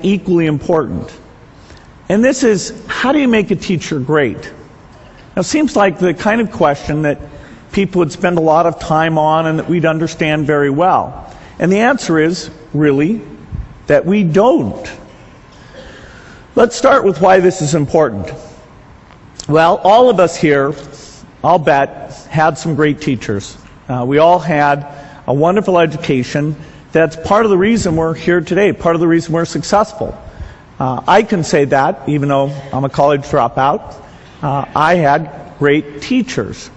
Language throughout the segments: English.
equally important. And this is, how do you make a teacher great? Now, it seems like the kind of question that people would spend a lot of time on and that we'd understand very well. And the answer is, really, that we don't. Let's start with why this is important. Well, all of us here, I'll bet, had some great teachers. We all had a wonderful education. That's part of the reason we're here today, part of the reason we're successful. I can say that, even though I'm a college dropout. I had great teachers.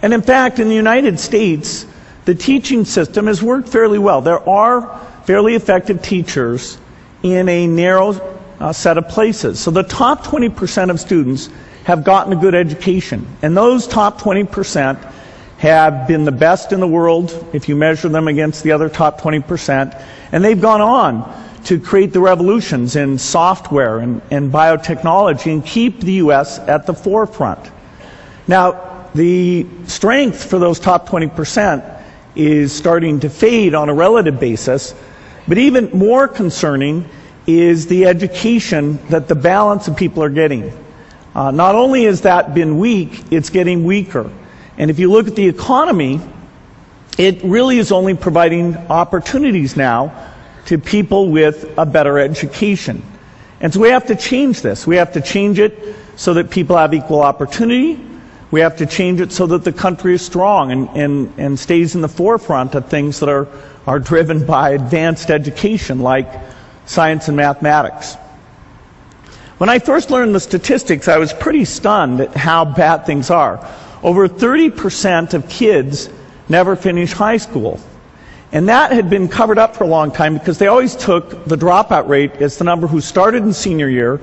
And in fact, in the United States, the teaching system has worked fairly well. There are fairly effective teachers in a narrow set of places. So the top 20% of students have gotten a good education. And those top 20% have been the best in the world if you measure them against the other top 20%. And they've gone on to create the revolutions in software and biotechnology and keep the U.S. at the forefront. Now, the strength for those top 20% is starting to fade on a relative basis, but even more concerning is the education that the balance of people are getting. Not only has that been weak, it's getting weaker. And if you look at the economy, it really is only providing opportunities now to people with a better education. And so we have to change this. We have to change it so that people have equal opportunity. We have to change it so that the country is strong and stays in the forefront of things that are driven by advanced education, like science and mathematics. When I first learned the statistics, I was pretty stunned at how bad things are. Over 30% of kids never finish high school. And that had been covered up for a long time because they always took the dropout rate as the number who started in senior year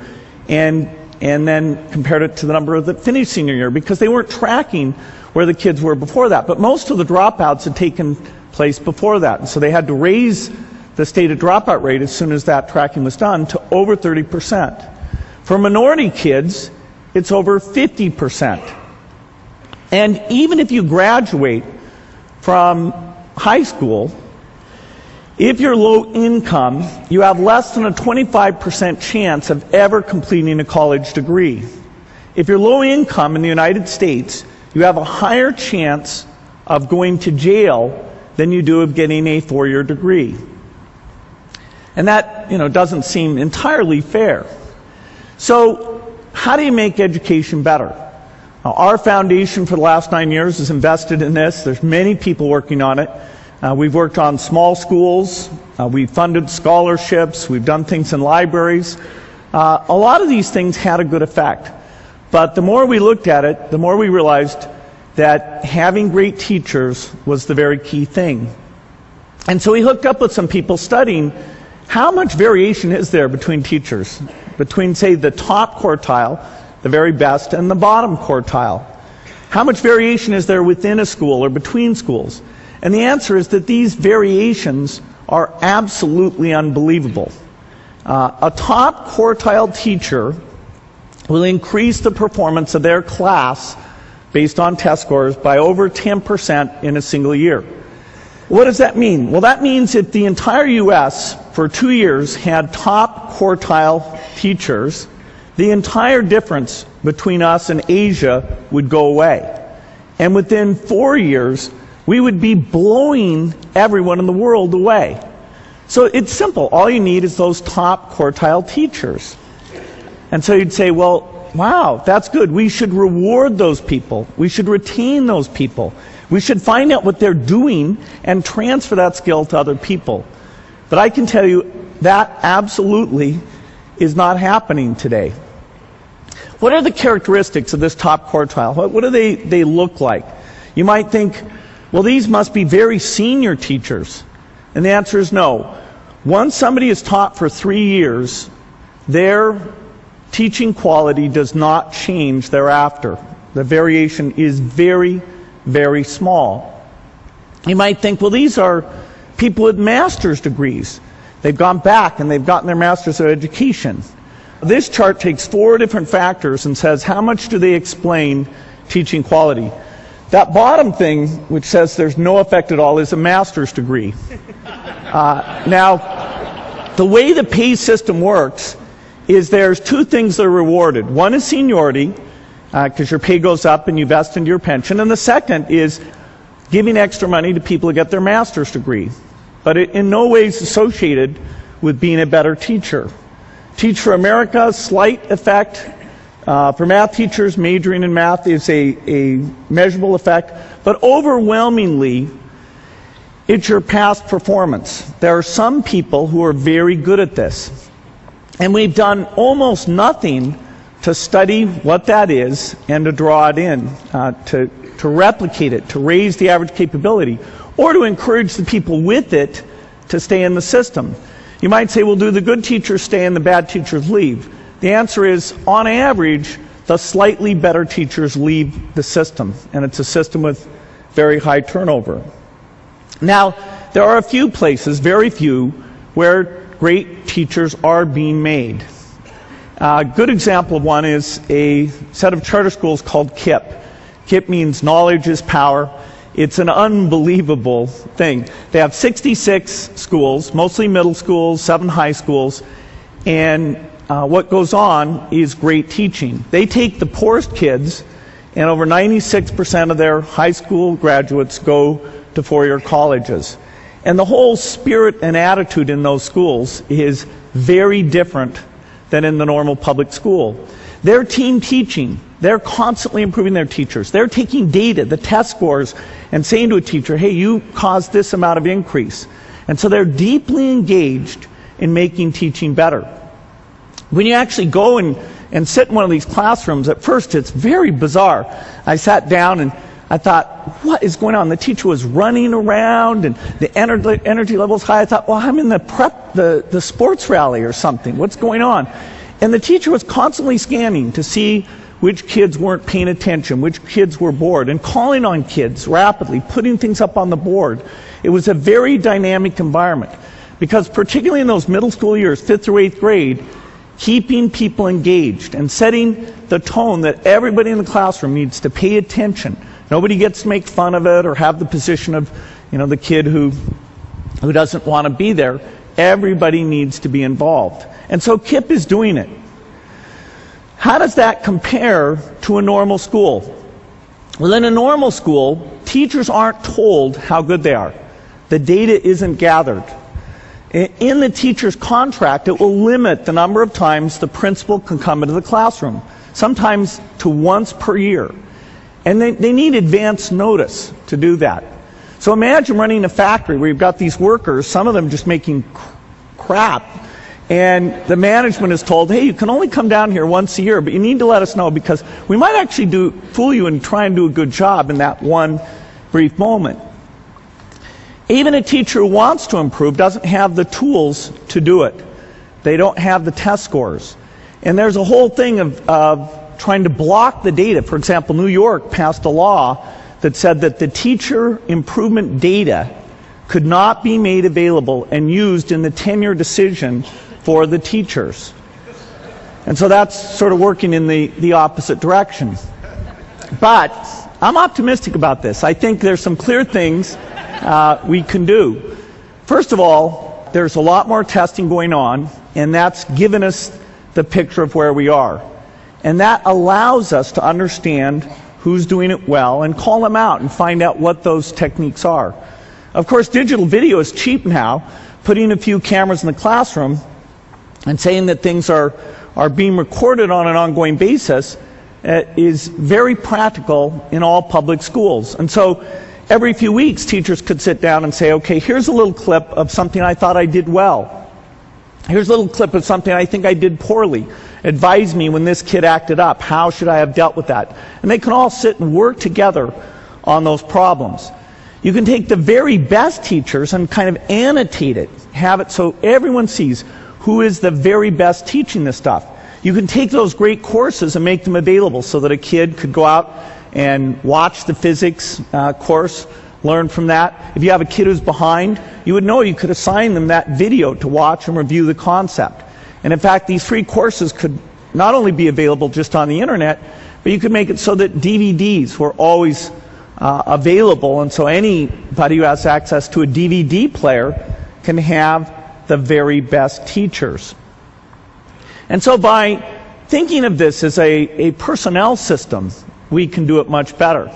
and then compared it to the number that finished senior year, because they weren't tracking where the kids were before that. But most of the dropouts had taken place before that. And so they had to raise the stated dropout rate as soon as that tracking was done to over 30%. For minority kids, it's over 50%. And even if you graduate from high school, if you're low income, you have less than a 25% chance of ever completing a college degree. If you're low income in the United States, you have a higher chance of going to jail than you do of getting a 4-year degree. And that, doesn't seem entirely fair. So, how do you make education better? Our foundation for the last 9 years has invested in this. There's many people working on it. We've worked on small schools. We've funded scholarships. We've done things in libraries. A lot of these things had a good effect. But the more we looked at it, the more we realized that having great teachers was the very key thing. And so we hooked up with some people studying how much variation is there between teachers, between, say, the top quartile, the very best, and the bottom quartile. How much variation is there within a school or between schools? And the answer is that these variations are absolutely unbelievable. A top quartile teacher will increase the performance of their class based on test scores by over 10% in a single year. What does that mean? Well, that means if the entire U.S. for 2 years had top quartile teachers, the entire difference between us and Asia would go away. And within 4 years, we would be blowing everyone in the world away. So it's simple. All you need is those top quartile teachers. And so you'd say, well, wow, that's good. We should reward those people. We should retain those people. We should find out what they're doing and transfer that skill to other people. But I can tell you that absolutely is not happening today. What are the characteristics of this top quartile? What do they look like? You might think, well, these must be very senior teachers. And the answer is no. Once somebody is taught for 3 years, their teaching quality does not change thereafter. The variation is very, very small. You might think, well, these are people with master's degrees. They've gone back and they've gotten their master's of education. This chart takes 4 different factors and says how much do they explain teaching quality. That bottom thing, which says there's no effect at all, is a master's degree. Now, the way the pay system works is there's two things that are rewarded. One is seniority, because your pay goes up and you vest into your pension. And the second is giving extra money to people who get their master's degree. But it in no way is associated with being a better teacher. Teach for America, slight effect. For math teachers, majoring in math is a measurable effect. But overwhelmingly, it's your past performance. There are some people who are very good at this. And we've done almost nothing to study what that is and to draw it in, to replicate it, to raise the average capability, or to encourage the people with it to stay in the system. You might say, well, do the good teachers stay and the bad teachers leave? The answer is, on average, the slightly better teachers leave the system, and it's a system with very high turnover. Now, there are a few places, very few, where great teachers are being made. A good example of one is a set of charter schools called KIPP. KIPP means knowledge is power. It's an unbelievable thing. They have 66 schools, mostly middle schools, 7 high schools, and what goes on is great teaching. They take the poorest kids, and over 96% of their high school graduates go to four-year colleges. And the whole spirit and attitude in those schools is very different than in the normal public school. They're team teaching. They're constantly improving their teachers. They're taking data, the test scores, and saying to a teacher, hey, you caused this amount of increase. And so they're deeply engaged in making teaching better. When you actually go and sit in one of these classrooms, at first it's very bizarre. I sat down and I thought, what is going on? The teacher was running around and the energy level was high. I thought, well, I'm in the sports rally or something. What's going on? And the teacher was constantly scanning to see which kids weren't paying attention, which kids were bored, and calling on kids rapidly, putting things up on the board. It was a very dynamic environment because particularly in those middle school years, 5th through 8th grade, keeping people engaged and setting the tone that everybody in the classroom needs to pay attention. Nobody gets to make fun of it or have the position of, the kid who doesn't want to be there. Everybody needs to be involved. And so KIPP is doing it. How does that compare to a normal school? Well, in a normal school, teachers aren't told how good they are. The data isn't gathered. In the teacher's contract, it will limit the number of times the principal can come into the classroom, sometimes to once per year. And they need advance notice to do that. So imagine running a factory where you've got these workers, some of them just making crap, and the management is told, hey, you can only come down here once a year, but you need to let us know because we might actually fool you and try and do a good job in that one brief moment. Even a teacher who wants to improve doesn't have the tools to do it. They don't have the test scores. And there's a whole thing of trying to block the data. For example, New York passed a law that said that the teacher improvement data could not be made available and used in the tenure decision for the teachers. And so that's sort of working in the opposite direction. But I'm optimistic about this. I think there's some clear things we can do. First of all, there's a lot more testing going on, and that's given us the picture of where we are. And that allows us to understand who's doing it well and call them out and find out what those techniques are. Of course, digital video is cheap now. Putting a few cameras in the classroom and saying that things are being recorded on an ongoing basis is very practical in all public schools. And so every few weeks, teachers could sit down and say, okay, here's a little clip of something I thought I did well. Here's a little clip of something I think I did poorly. Advise me when this kid acted up. How should I have dealt with that? And they can all sit and work together on those problems. You can take the very best teachers and kind of annotate it, have it so everyone sees who is the very best teaching this stuff. You can take those great courses and make them available so that a kid could go out and watch the physics course, learn from that. If you have a kid who's behind, you would know you could assign them that video to watch and review the concept. And in fact, these free courses could not only be available just on the internet, but you could make it so that DVDs were always available, and so anybody who has access to a DVD player can have the very best teachers. And so by thinking of this as a personnel system, we can do it much better.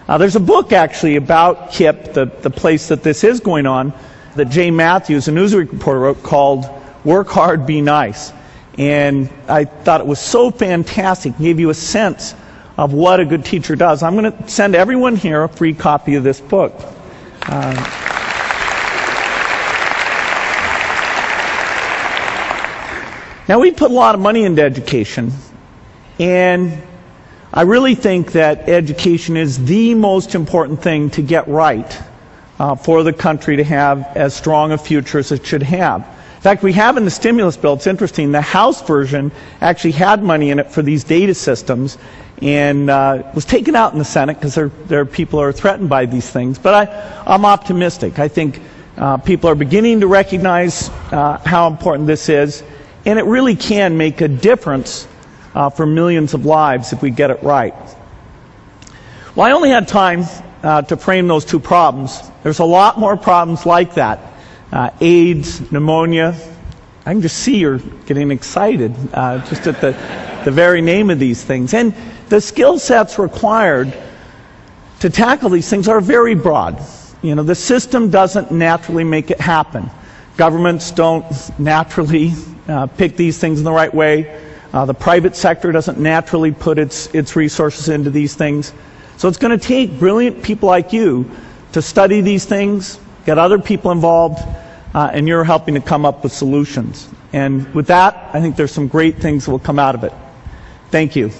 There's a book actually about KIPP, the place that this is going on, that Jay Matthews, a Newsweek reporter, wrote called Work Hard, Be Nice. And I thought it was so fantastic, gave you a sense of what a good teacher does. I'm going to send everyone here a free copy of this book. Now, we put a lot of money into education, and I really think that education is the most important thing to get right for the country to have as strong a future as it should have. In fact, we have in the stimulus bill, it's interesting, the House version actually had money in it for these data systems, and was taken out in the Senate because there are people who are threatened by these things. But I'm optimistic. I think people are beginning to recognize how important this is, and it really can make a difference for millions of lives if we get it right. Well, I only had time to frame those two problems. There's a lot more problems like that. AIDS, pneumonia. I can just see you're getting excited just at the very name of these things. And the skill sets required to tackle these things are very broad. You know, the system doesn't naturally make it happen. Governments don't naturally pick these things in the right way. The private sector doesn't naturally put its resources into these things. So it's going to take brilliant people like you to study these things, get other people involved, and you're helping to come up with solutions. And with that, I think there's some great things that will come out of it. Thank you.